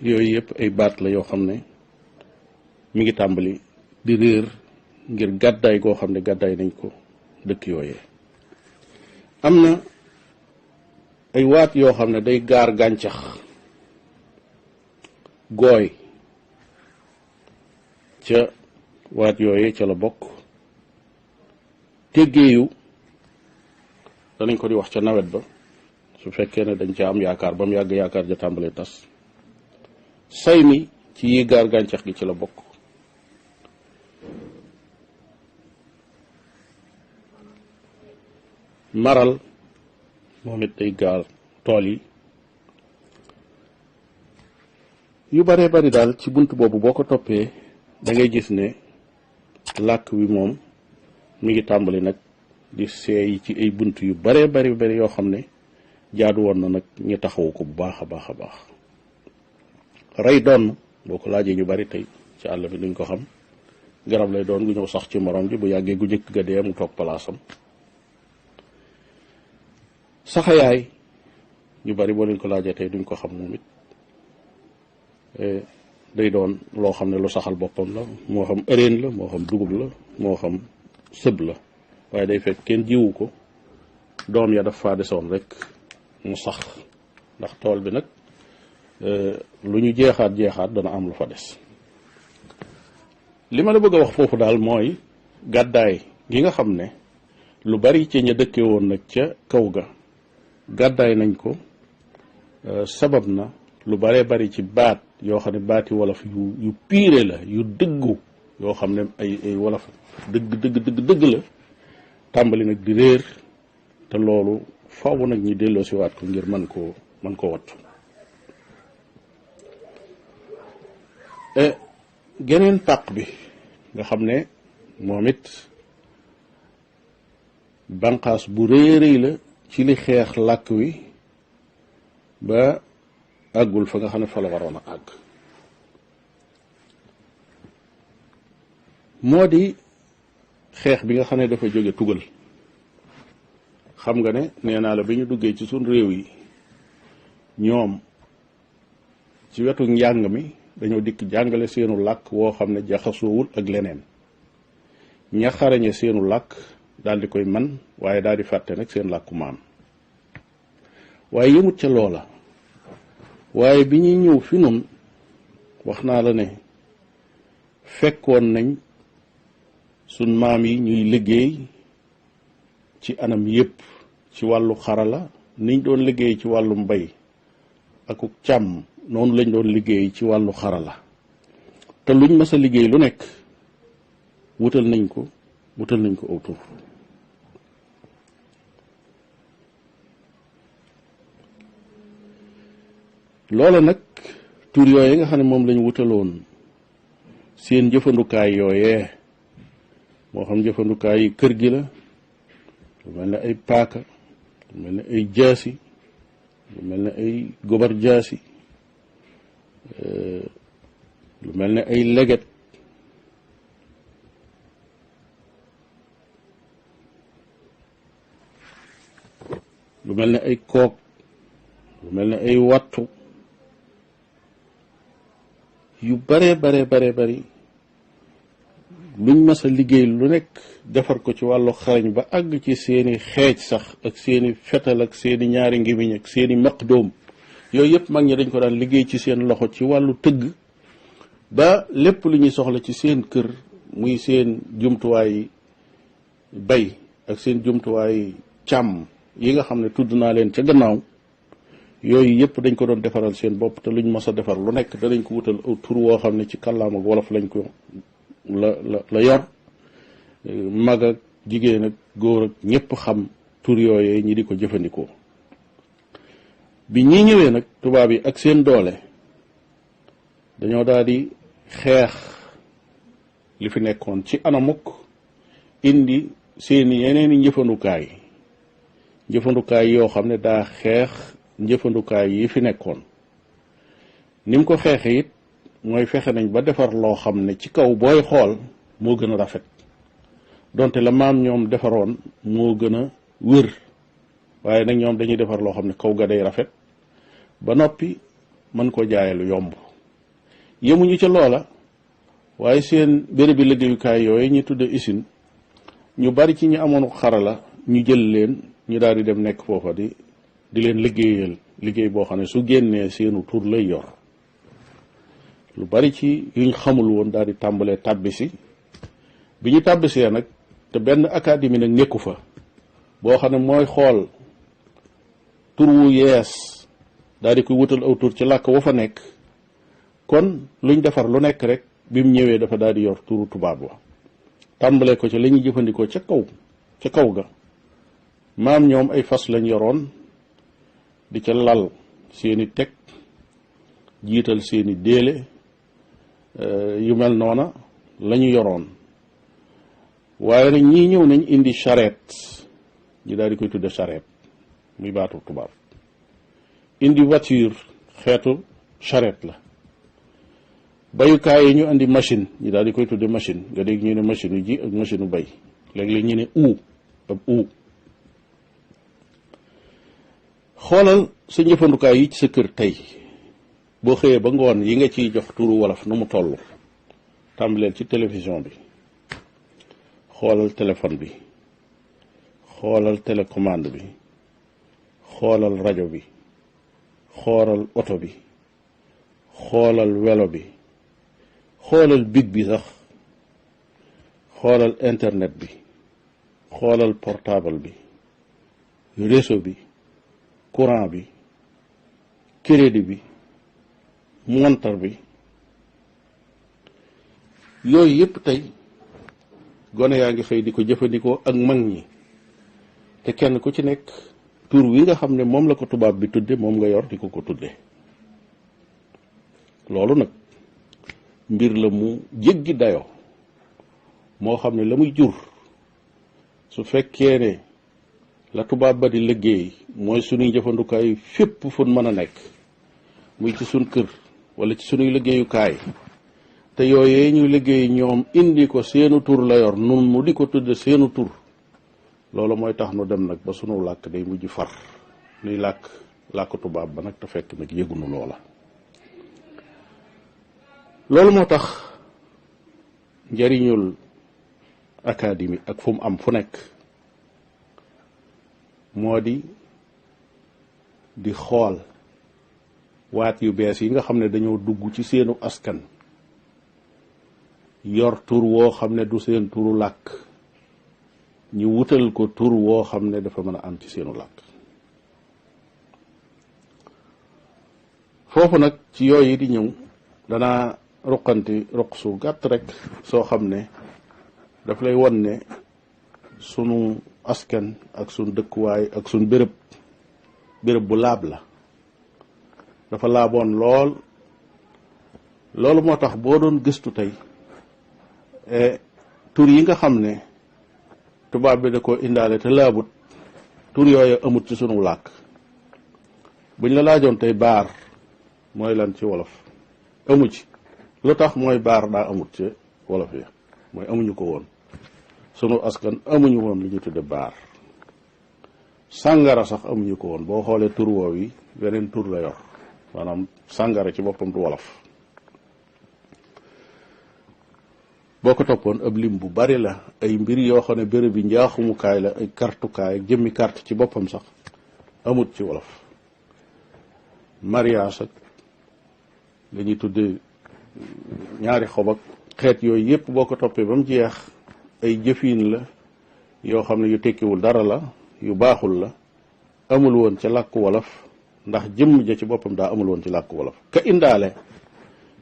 yooyu yëpp ay baat la yoo xam ne mi ngi tàmbali di réer ngir gàddaay goo xam ne gàddaay nañ ko dëkk yooyee. am na ay waat yoo xam ne day gaar gàncax gooy ca waat yooyee ca la bokk. téggéeyu danañ ko di wax ca nawet ba su fekkee ne dañ ca am yaakaar ba mu yàgg yaakaar ja tàmbalee tas. say mi ci yi gaar gàncax gi ci la bokk. maral moom it day gaar tool yi. yu baree bari daal ci bunt boobu boo ko toppee da ngay gis ne làkk wi moom mi ngi tàmbali nag di seey ci ay bunt yu baree bari yoo xam ne jaadu woon na nag ñu taxawu ko bu baax a baax a baax. rey doon boo ko laajee ñu bari tey ci àll bi duñ ko xam. garab lay doon gu ñëw sax ci morom ji bu yàggee gu njëkk ga dee mu toog palaasam. saxayaay ñu bari boo leen ko laajee tey duñ ko xam moom it. day doon loo xam ne lu saxal boppam la moo xam ëreen la moo xam dugub la moo xam sëb la waaye day fekk kenn jiwu ko doom ya daf faa desoon rek mu sax ndax tool bi nag lu ñu jeexaat dana am lu fa des. li ma la bëgg a wax foofu daal mooy gàddaay gi nga xam ne lu bari ci ña dëkke woon nag ca kaw ga gàddaay nañ ko sabab na lu baree bari ci baat yoo xam ne baati wolof yu piire la yu dëggu yoo xam ne ay wolof dëgg la tàmbali nag di réer te loolu faaw nag ñi delloo si waat ko ngir mën koo wattu. geneen pàq bi nga xam ne moom it banqaas bu rëy la ci li xeex làkk wi ba àggul fa nga xam ne fa la waroon a àgg moo di xeex bi nga xam ne dafa jóge tugal. xam nga ne nee naa la bi ñu duggee ci suñ réew yi ñoom ci wetu njàng mi dañoo dikk jàngale seenu làkk woo xam ne jaxasoowul ak leneen. ña xarañe seenu làkk daal di koy man waaye daal di fàtte nag seen làkku maam. waaye yëmut ca loola waaye bi ñuy ñëw fi nun wax naa la ne fekkoon nañ sun maam yi ñuy liggéey ci anam yépp ci wàllu xarala niñ doon liggéey ci wàllu mbay akuk càmm noonu lañ doon liggéey ci wàllu xarala te luñ mës a liggéey lu nekk wutal nañ ko aw tur. loola nag tur yooye nga xam ne moom lañu wutaloon seen jëfandukaay yooyee moo xam jëfandukaay yi kër gi la lu mel ne ay paaka lu mel ne ay jaasi lu mel ne ay gobar jaasi lu mel ne ay leget lu mel ne ay kook lu mel ne ay wattu yu bare bari luñ mas a liggéey lu nekk defar ko ci wàllu xarañ ba àgg ci seeni xeej sax ak seeni fetal ak seeni ñaari ngimiñ ak seeni maqdoom yooyu yëpp mag ñi dañ ko daan liggéey ci seen loxo ci wàllu tëgg ba lépp lu ñuy soxla ci seen kër muy seen jumtuwaay bay ak seen jumtuwaay càmm yi nga xam ne tudd naa leen ca gannaaw yooyu yëpp dañ ko doon defaral seen bopp te luñ mas a defar lu nekk danañ ko wutal aw tur woo xam ne ci kàllaam ak wolof lañ ko la yor mag ak jigéen ak góor ak ñëpp xam tur yooyee ñi di ko jëfandikoo. bi ñi ñëwee nag tubaab yi ak seen doole dañoo daal di xeex li fi nekkoon ci anamuk indi seeni yeneeni njëfandukaay yoo xam ne daa xeex njëfandukaay yi fi nekkoon. ni mu ko xeexe it mooy fexe nañ ba defar loo xam ne ci kaw booy xool moo gën a rafet donte la maam ñoom defaroon moo gën a wër waaye nag ñoom dañuy defar loo xam ne kaw ga day rafet ba noppi mën ko jaaye lu yomb. yemuñu ca loola waaye seen béréb bi liggéeyukaay yooyu ñu tudde usine ñu bari ci ñi amoon xarala ñu jël leen ñu daal di dem nekk foofa di leen liggéeyal liggéey boo xam ne su génnee seenu tur lay yor lu bari ci yuñ xamul woon daal di tàmbalee tàbbisi bi ñu tàbbisee nag te benn académie nag nekku fa boo xam ne mooy xool tur wu yees daal di koy wutal aw tur ci làkk wa fa nekk kon luñ defar lu nekk rek bi mu ñëwee dafa daal di yor turu tubaab wa tàmbalee ko ci la ñuy jëfandikoo ca kaw ga maam ñoom ay fas lañ yoroon di ca lal seeni teg jiital seeni déele yu mel noona la ñu yoroon waaye nag ñii ñëw nañ indi charrette ñu daal di koy tudde charrette muy baatu tubaab indi voiture xeetu charrette la bayukaay yi ñu indi machine ñu daal di koy tudde machine nga dégg ñu ne machine yu ji ak machine u bay léeg-léeg ñu ne ab xoolal sa njëfandukaay yi ci sa kër tey boo xëyee ba ngoon yi nga ciy jox turu wolof nu mu toll tàmbaleel ci télévision bi xoolal téléphone bi xoolal télécommande bi xoolal rajo bi xoolal oto bi xoolal welo bi xoolal big bi sax xoolal internet bi xoolal portable bi réseau bi courant bi crédit bi montar bi yooyu yépp tey gone yaa ngi xëy di ko jëfandikoo ak mag ñi te kenn ku ci nekk tur wi nga xam ne moom la ko tubaab bi tudde moom nga yor di ko tudde loolu nag mbir la mu jéggi dayoo moo xam ne la muy jur su fekkee ne la tubaab ba di liggéey mooy sunuy jëfandukaay fépp fu mën a nekk muy ci sun kër wala ci sunuy liggéeyukaay te yooyee ñuy liggéey ñoom indi ko seenu tur la yor nun mu di ko tudde seenu tur loolu mooy tax nu dem nag ba sunu làkk day mujj far nuy làkk tubaab ba nag te fekk nag yëgunu loola loolu moo tax njariñul académie ak fu mu am fu nekk moo di xool waat yu bees yi nga xam ne dañoo dugg ci seenu askan yor tur woo xam ne du seen turu làkk ñu wutal ko tur woo xam ne dafa mën a am ci seenu làkk foofu nag ci yooyu di ñëw danaa ruqanti ruq su gàtt rek soo xam ne daf lay won ne sunu askan ak sunu dëkkuwaay ak sunu béréb bu laab la dafa laaboon loolu moo tax boo doon gëstu tey tur yi nga xam ne tubaab bi da ko indaale te laabut tur yooyu amut ci sunu làkk buñ la laajoon tey baar mooy lan ci wolof amu ci lu tax mooy baar daa amut ci wolof yi mooy amuñu ko woon sunu askan amuñu woon li ñu tudde baar sàngara sax amuñu ko woon boo xoolee tur woow yi beneen tur la yor maanaam sàngara ci boppam du wolof boo ko toppoon ab lim bu bari la ay mbir yoo xam ne béréb bi njaaxumukaay la ay kartukaay ak jëmmi carte ci boppam sax amut ci wolof mariage ak la ñuy tudde ñaari xob ak xeet yooyu yépp boo ko toppee ba mu jeex ay jëfiin la yoo xam ne yu tekkiwul dara la yu baaxul la amul woon ca làkku wolof ndax jëmm ja ci boppam daa amul woon ci làkku wolof ka indaale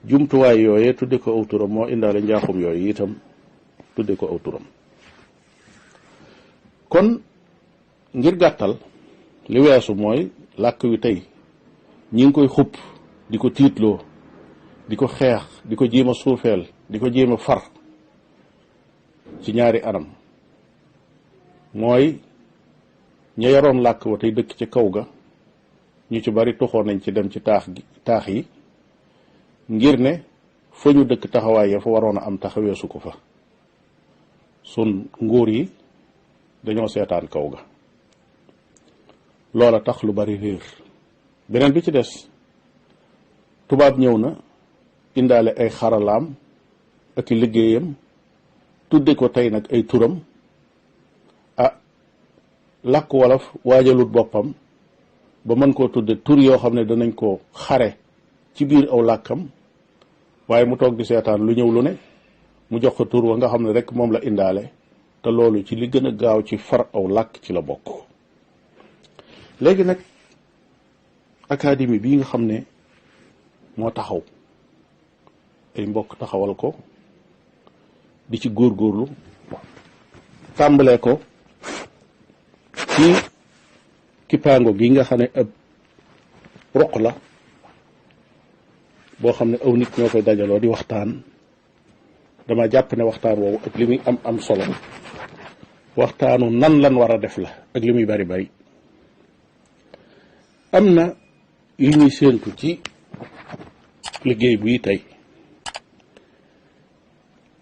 jumtuwaay yooyee tudde ko aw turam moo indaale njaaxum yooyu itam tudde ko aw turam kon ngir gàttal li weesu mooy làkk wi tey ñi ngi koy xupp di ko tiitloo di ko xeex di ko jéem a suufeel di ko jéem a far ci ñaari anam mooy ña yoroon làkk wa tey dëkk ci kaw ga ñu ci bari toxoon nañ ci dem ci taax yi ngir ne fa ñu dëkk taxawaay ya fa waroon a am taxaweesu ko fa sun nguur yi dañoo seetaan kaw ga loola tax lu bari réer beneen bi ci des tubaab ñëw na indaale ay xaralaam ak i liggéeyam tudde ko tey nag ay turam làkk wolof waajalut boppam ba mën koo tudde tur yoo xam ne danañ ko xare ci biir aw làkkam waaye mu toog di seetaan lu ñëw lu ne mu jox ko tur wa nga xam ne rek moom la indaale te loolu ci li gën a gaaw ci far aw làkk ci la bokk. léegi nag académie bii nga xam ne moo taxaw ay mbokk taxawal ko di ci góorgóorlu tàmbalee ko ci kippaango gi nga xam ne ab roq la boo xam ne aw nit ñoo koy dajaloo di waxtaan. dama jàpp ne waxtaan woowu ak li muy am solo waxtaanu nan lan war a def la ak li muy bari bari am na yu ñuy séentu ci liggéey buy tey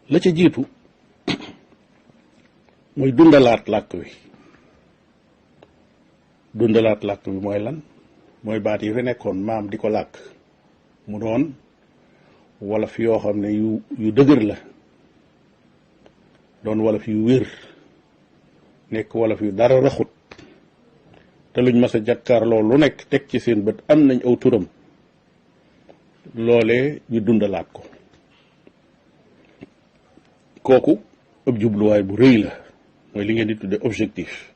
la ca jiitu mooy dundalaat làkk wi. dundalaat làkk bi mooy lan mooy baat yi fi nekkoon maam di ko làkk mu doon wolof yoo xam ne yu dëgër la doon wolof yu wér nekk wolof yu dara raxut te luñ mas a jàkkaarloo lu nekk teg ci seen bët am nañ aw turam loolee ñu dundalaat ko kooku ab jubluwaay bu rëy la mooy li ngeen di tudde objectif.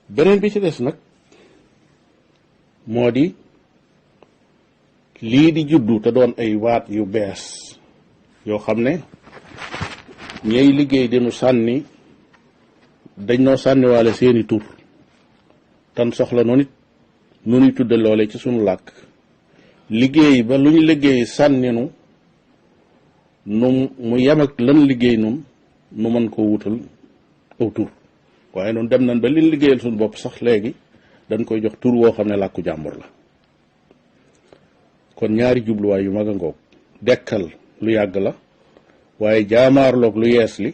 beneen bi ci des nag moo di lii di juddu te doon ay waat yu bees yoo xam ne ñey liggéey dinu sànni dañ noo sànniwaale seeni tur tan soxla noonu it nu ñuy tudde loole ci sunu làkk liggéey ba lu ñu liggéey sànninu nu mu yem ak lan liggéey nun nu mën koo wutal aw tur waaye noonu dem nañ ba liñ liggéeyal suñu bopp sax léegi dañ koy jox tur woo xam ne làkku jàmbur la. kon ñaari jubluwaay yu mag a ngoog dekkal lu yàgg la waaye jaamaarloog lu yees li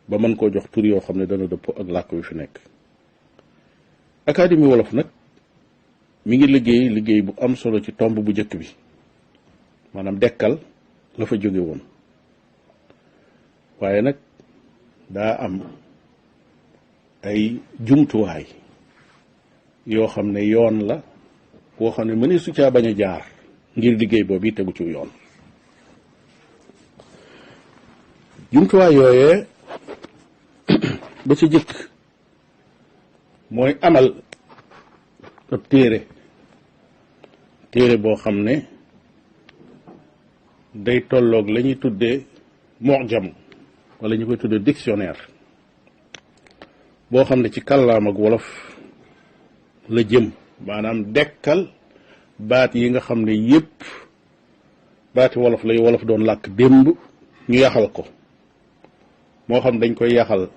ba mën koo jox tur yoo xam ne dana dëppoo ak làkk wi fi nekk. académie wolof nag mi ngi liggéey bu am solo ci tomb bu njëkk bi maanaam dekkal la fa jóge woon waaye nag daa am ay jumtuwaay yoo xam ne yoon la boo xam ne mëne su caa bañ a jaar ngir liggéey boobu yi tegu ci yoon. jumtuwaay yooyee ba ca jëkk mooy amal ab téere boo xam ne day tolloog la ñuy tuddee mu'jam wala ñu koy tuddee dictionnaire boo xam ne ci kàllaam ak wolof la jëm maanaam dekkal baat yi nga xam ne yépp baati wolof lay wolof doon làkk démb ñu yaxal ko moo xam dañ koy yaxal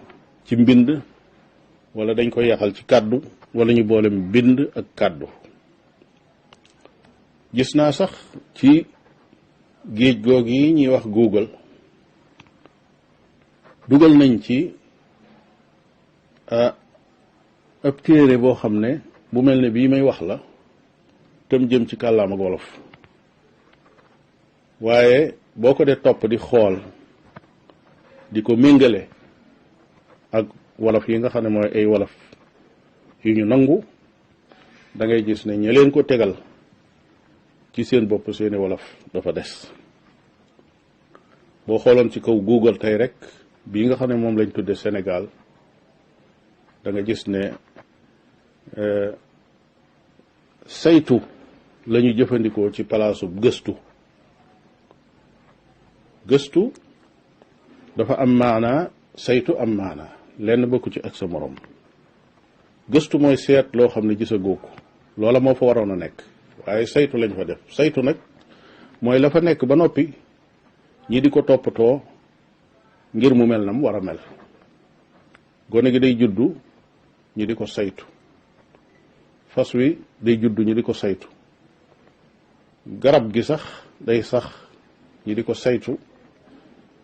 ci mbind wala dañ koy yaxal ci kàddu wala ñu boole mbind ak kàddu. gis naa sax ci géej goog yi ñuy wax Google dugal nañ ci ab téere boo xam ne bu mel ne bii may wax la tam jëm ci kàllaam ak wolof waaye boo ko dee topp di xool di ko méngale ak wolof yi nga xam ne mooy ay wolof yu ñu nangu da ngay gis ne ña leen ko tegal ci seen bopp seeni wolof dafa des. boo xooloon ci kaw Google tey rek bii nga xam ne moom lañ tudde Sénégal da nga gis ne saytu la ñu jëfandikoo ci palaasu gëstu dafa am maanaa saytu am maanaa lenn bokku ci ak sa morom. gëstu mooy seet loo xam ne gisagoo ko loola moo fa waroon a nekk waaye saytu lañ fa def saytu nag mooy la fa nekk ba noppi ñi di ko toppatoo ngir mu mel na mu war a mel. gone gi day juddu ñi di ko saytu, fas wi day juddu ñi di ko saytu, garab gi sax day sax ñi di ko saytu,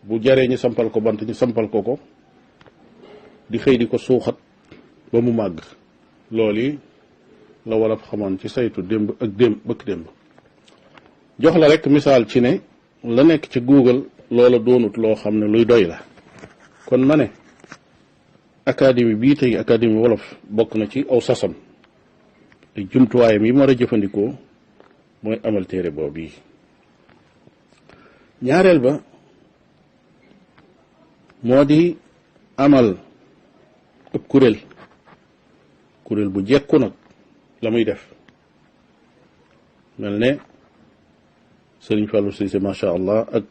bu jaree ñi sampal ko bant ñi sampal ko di xëy di ko suuxat ba mu màgg. loolu yi la wolof xamoon ci saytu démb ak bëkk démb. jox la rek misaal ci ne la nekk ci Google loola doonut loo xam ne luy doy la kon ma ne académie bii tey académie wolof bokk na ci aw sasam te jumtuwaayam yi mu war a jëfandikoo mooy amal téere boobu yi ñaareel ba moo di amal ëpp kuréel bu jekku nag la muy def mel ne Sëriñ Fallou Cissé macha allah ak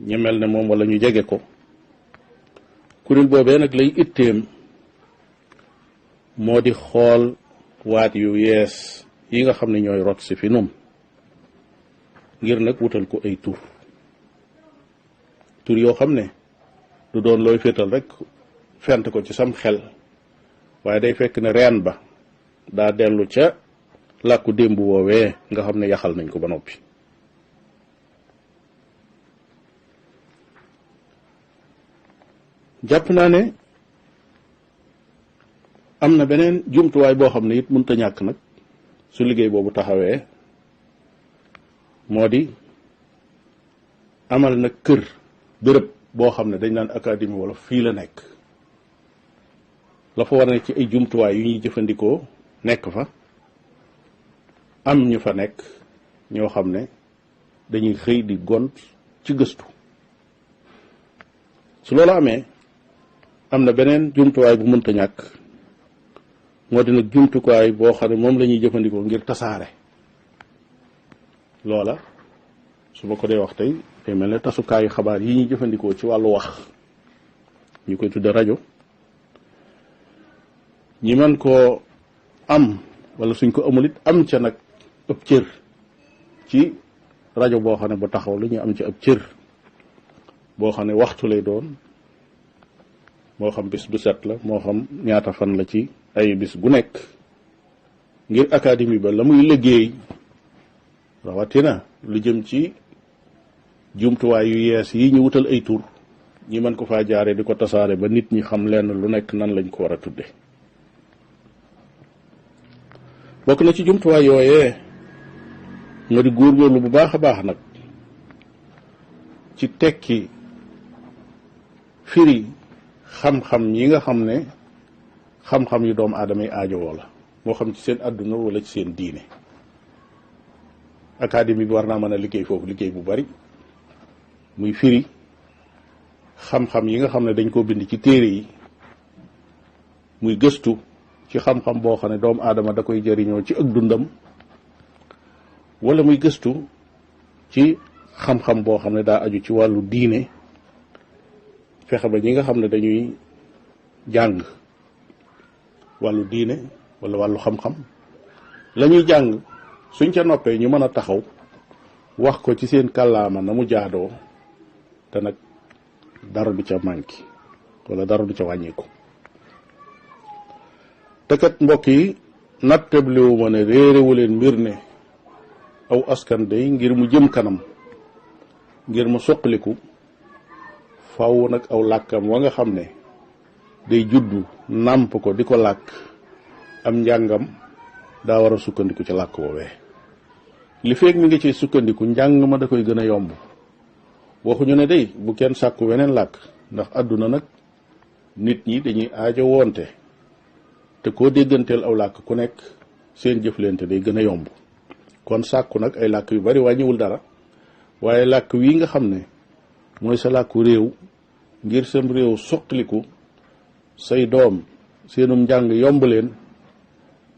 ña mel ne moom wala ñu jege ko kuréel boobee nag lay itteem moo di xool waat yu yees yi nga xam ne ñooy rot si fi nun ngir nag wutal ko ay tur yoo xam ne du doon looy féetal rek fent ko ci sam xel waaye day fekk ne reen ba daa dellu ca làkku démb woowee nga xam ne yaxal nañ ko ba noppi jàpp naa ne am na beneen jumtuwaay boo xam ne it mënta ñàkk nag su liggéey boobu taxawee moo di amal nag kër bërëb boo xam ne dañ naan académie wala fii la nekk la fa war ne ci ay jumtuwaay yu ñuy jëfandikoo nekk fa am ñu fa nekk ñoo xam ne dañuy xëy di gont ci gëstu su loolu amee am na beneen jumtuwaay bu mënta ñàkk moo di nag jumtukaay boo xam ne moom la ñuy jëfandikoo ngir tasaare loola su ma ko dee wax tey day mel ne tasukaayu xabaar yi ñuy jëfandikoo ci wàllu wax ñu koy tudde rajo ñi mën koo am wala suñ ko amul it am ca nag ëpp cër ci rajo boo xam ne ba taxaw lu ñu am ci ab cër boo xam ne waxtu lay doon moo xam bis bu set la moo xam ñaata fan la ci ay bis gu nekk ngir académie ba la muy liggéey rawatina lu jëm ci jumtuwaay yu yees yi ñu wutal ay tur ñi mën ko faa jaare di ko tasaare ba nit ñi xam lenn lu nekk nan lañ ko war a tudde bokk na ci jumtuwaay yooyee nga di góorgóorlu bu baax a baax nag ci tekki firi xam-xam yi nga xam ne xam-xam yu doomu aadama yi aajowoo la moo xam ci seen àdduna wala ci seen diine académie bi war naa mën a liggéey foofu liggéey bu bari muy firi xam-xam yi nga xam ne dañ koo bind ci téere yi muy gëstu ci xam-xam boo xam ne doomu aadama da koy jëriñoo ci ak dundam wala muy gëstu ci xam-xam boo xam ne daa aju ci wàllu diine fexe ba ñi nga xam ne dañuy jàng wàllu diine wala wàllu xam-xam la ñuy jàng suñ ca noppee ñu mën a taxaw wax ko ci seen kàllaama na mu jaadoo te nag dara du ca manqué wala dara du ca wàññiku te kat mbokk yi nattabliwu ma ne réerewu leen mbir ne aw askan day ngir mu jëm kanam ngir mu soqaliku faw nag aw làkkam wa nga xam ne day juddu nàmp ko di ko làkk am njàngam daa war a sukkandiku ci làkk woowee li feeg mi ngi ci sukkandiku njàng ma da koy gën a yomb waxuñu ne day bu kenn sàkku weneen làkk ndax àdduna nag nit ñi dañuy aajo woonte te koo dégganteel aw làkk ku nekk seen jëflante day gën a yomb kon sàkku nag ay làkk yu bari wàññiwul dara waaye làkk wii nga xam ne mooy sa làkku réew ngir sam réew soqaliku say doom seenum njàng yomb leen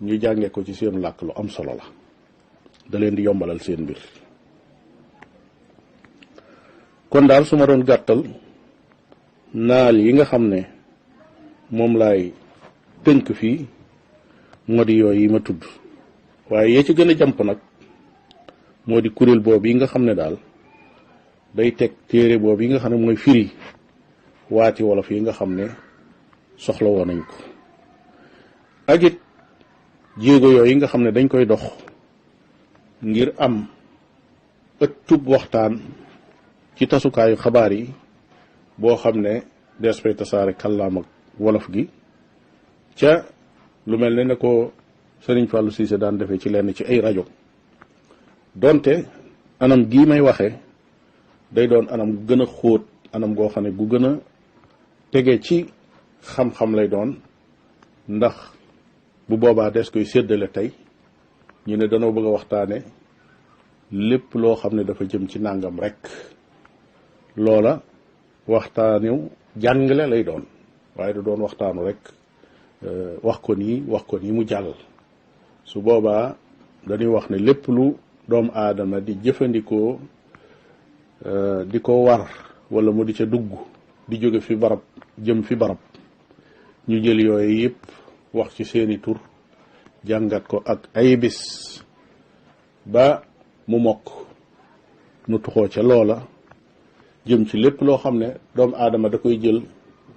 ñu jànge ko ci seenu làkk lu am solo la da leen di yombalal seen mbir kon daal su ma doon gàttal naal yi nga xam ne moom laay tënk fii moo di yooyu yi ma tudd waaye yee ci gën a jàmp nag moo di kuréel boobu yi nga xam ne daal day teg téere boobu yi nga xam ne mooy firi waati wolof yi nga xam ne soxla woon nañ ko ak it jéego yooyu yi nga xam ne dañ koy dox ngir am ëttub waxtaan ci tasukaayu xabaar yi boo xam ne des fay tasaare kàllaam ak wolof gi ca lu mel ne ko Sëriñ Fallou Cissé daan defee ci lenn ci ay rajo donte anam gii may waxe day doon anam gu gën a xóot anam goo xam ne gu gën a tege ci xam-xam lay doon ndax bu boobaa des koy séddale tey ñu ne danoo bëgg a waxtaane lépp loo xam ne dafa jëm ci nàngam rek loola waxtaanu jàngale lay doon waaye du doon waxtaanu rek wax ko nii mu jàll. su boobaa dañuy wax ne lépp lu doomu aadama di jëfandikoo di ko war wala mu di ca dugg di jóge fi barab jëm fi barab ñu jël yooyu yëpp wax ci seeni tur jàngat ko ak ay bis ba mu mokk nu tuxoo ca loola jëm ci lépp loo xam ne doomu aadama da koy jël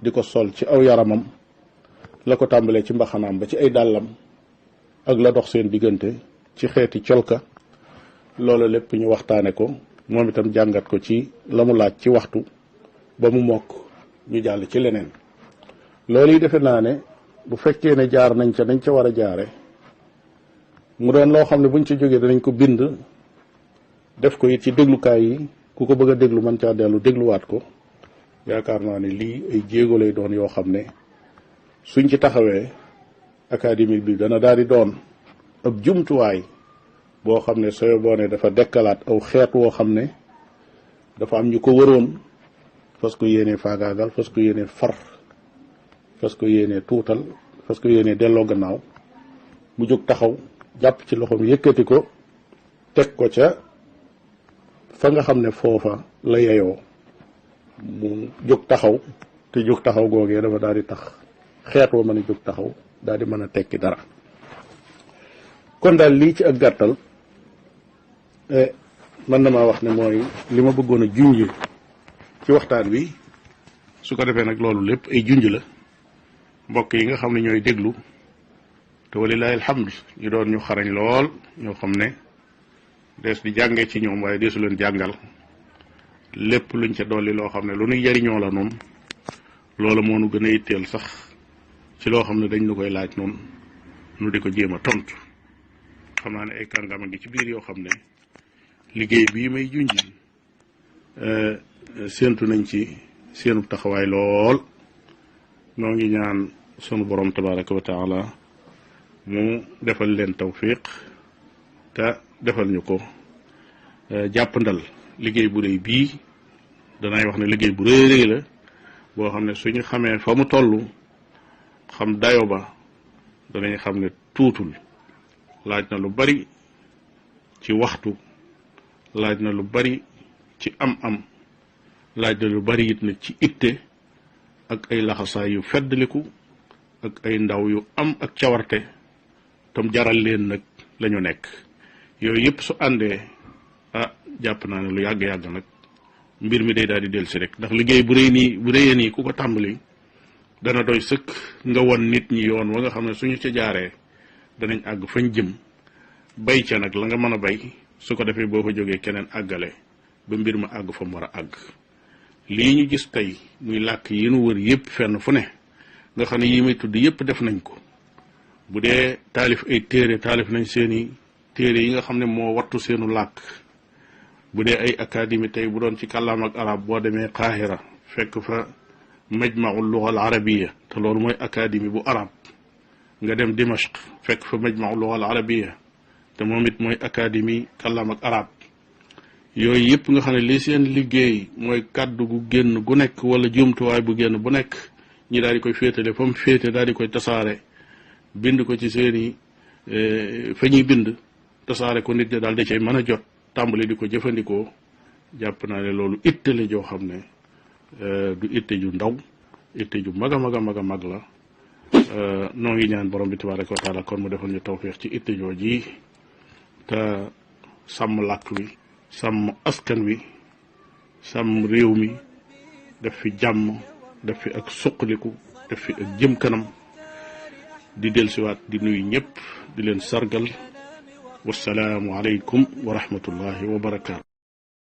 di ko sol ci aw yaramam la ko tàmbalee ci mbaxanaam ba ci ay dàllam ak la dox seen diggante ci xeeti colka loola lépp ñu waxtaane ko moom itam jàngat ko ci la mu laaj ci waxtu ba mu mokk ñu jàll ci leneen. loolu yi defe naa ne bu fekkee ne jaar nañ ca nañ ca war a jaare mu doon loo xam ne buñ ci jógee danañ ko bind def ko it ci déglukaay yi ku ko bëgg a déglu mën caa dellu dégluwaat ko yaakaar naa ne lii ay jéego lay doon yoo xam ne suñ ci taxawee académie bi dana daal di doon ab jumtuwaay boo xam ne sooy boo ne dafa dekkalaat aw xeet woo xam ne dafa am ñu ko wëroon fas ko yéenee faagaagal fas ko yéenee far fas ko yéenee tuutal fas ko yéenee delloo gannaaw mu jóg taxaw jàpp ci loxoom yëkkati ko teg ko ca fa nga xam ne foofa la yeyoo mu jóg taxaw te jóg taxaw googee dafa daal di tax xeet wa mën a jóg taxaw daal di mën a tekki dara. kon daal lii ci ak gàttal mën na maa wax ne mooy li ma bëggoon a junj ci waxtaan wi su ko defee nag loolu lépp ay junj la mbokk yi nga xam ne ñooy déglu te walilahi alhamd ñu doon ñu xarañ lool ñoo xam ne dees di jàngee ci ñoom waaye deesu leen jàngal lépp luñ ca dolli loo xam ne lu nuy jariñoo la noonu loola moo nu gën a yitteel sax ci loo xam ne dañ nu koy laaj noonu nu di ko jéem a tontu xam naa ne ay kàngama ngi ci biir yoo xam ne liggéey bii may junj séentu nañ ci seenu taxawaay lool noo ngi ñaan sunu borom tabaraka wa taala mu defal leen tawfiq te defal ñu ko jàppandal liggéey bu rëy bii danay wax ne liggéey bu rëy la boo xam ne suñu xamee fa mu toll xam dayo ba danañ xam ne tuutul laaj na lu bari ci waxtu laaj na lu bari ci am-am laaj na lu bari it nag ci itte ak ay laxasaay yu feddliku ak ay ndaw yu am ak cawarte tam jaral leen nag lañu nekk yooyu yëpp su àndee jàpp naa ne lu yàgg-yàgg nag mbir mi day daal di dellusi rek ndax liggéey bu rëyee nii ku ko tàmbali dana doy sëkk nga won nit ñi yoon wa nga xam ne suñu ca jaaree danañ àgg fañ jëm bay ca nag la nga mën a bay su ko defee boo fa jógee keneen àggale ba mbir ma àgg fa mu war a àgg lii ñu gis tey muy làkk yi nu wër yëpp fenn fu ne nga xam ne yi may tudd yëpp def nañ ko bu dee taalif ay téere taalif nañ seeni téere yi nga xam ne moo wattu seenu làkk bu dee ay académie tey bu doon ci kàllaam ak arab boo demee Qahira fekk fa majmaul lugha al arabiya te loolu mooy académie bu arab nga dem Dimashq fekk fa majmaul lugha al arabiya te moom it mooy académie kàllaam ak arab yooyu yëpp nga xam ne li seen liggéey mooy kàddu gu génn gu nekk wala jumtuwaay bu génn bu nekk ñi daal di koy féetale fa mu féete daal di koy tasaare bind ko ci seeni fa ñuy bind tasaare ko nit ñi daal da cay mën a jot tàmbali di ko jëfandikoo jàpp naa ne loolu itte la joo xam ne du itte ju ndaw itte ju mag a mag a mag a mag la noo ngi ñaan borom bi tabaraka wa taala kon mu defal ñu tawfiix ci itte joo ji te sàmm làkk wi sàmm askan wi sàmm réew mi def fi jàmm def fi ak suqaliku def fi ak jëm kanam di dellusiwaat di nuyu ñëpp di leen sargal wassalaamu aleykum wa rahmatullahi wa barakaatu